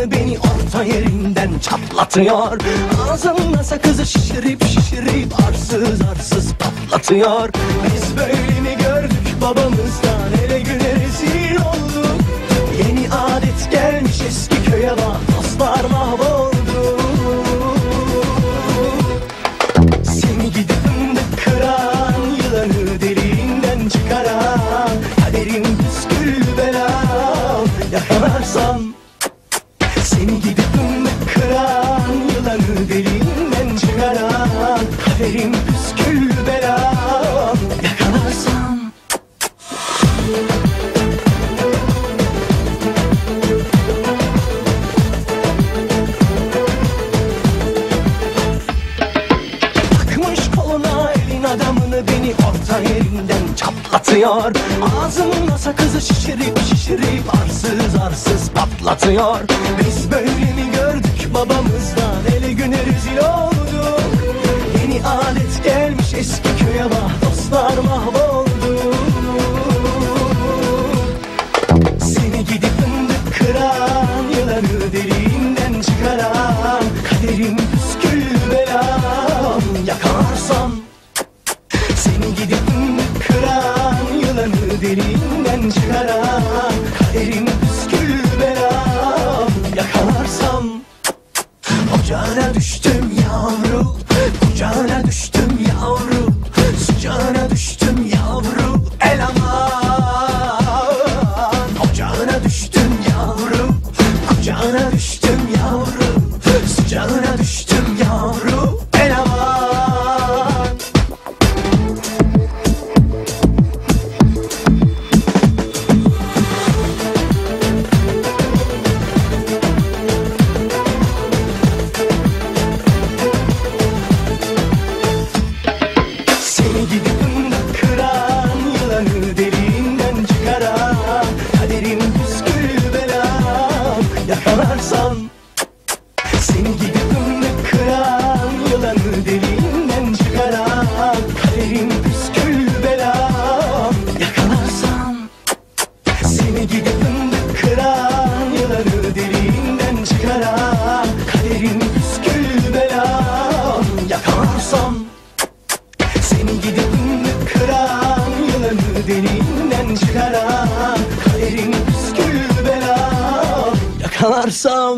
adamını beni orta yerinden çatlatıyor. Ağzımda sakızı şişirip arsız arsız patlatıyor. Biz böyle mi gördük babamızdan, hele güne rezil olduk. Yeni adet gelmiş eski köye bak, dostlar mahvoldu. Seni gidip fındık kıran, yılanı deliğinden çıkaran, kaderim püskül belam yakalarsam. Seni gidip fındık kıran, yılanı deliğinden çıkaran, kaderim püskül belam yakalarsam. Takmış koluna elin adamını beni orta yerinden çatlatıyor. Ağzımda sakızı şişirip arsız arsız patlatıyor. Biz böyle mi gördük babamızdan, hele güne rezil olduk. Yeni alet gelmiş eski köye bak, dostlar mahvoldu. Seni gidip fındık kıran, yılanı deliğinden çıkaran, kaderim püskül belam yakalarsam. Seni gidip fındık kıran, yılanı deliğinden çıkaran, kaderim püskül belam yakalarsam. Ocağına düştüm yavru, kucağına düştüm yavru, sıcağına düştüm yavru, el aman. Ocağına düştüm yavru, kucağına düştüm yavru, sıcağına düştüm yavru, el aman. Seni gidip fındık kıran, yılanı deliğinden çıkaran, kaderim püskül belam yakalarsam. Seni gidip fındık kıran, yılanı deliğinden çıkaran, kaderim püskül belam yakalarsam. Seni gidip fındık kıran, yılanı deliğinden çıkaran, kaderim püskül belam yakalarsam. Seni gidip fındık kıran, yılanı deliğinden çıkaran, kaderim püskül belam yakalarsam.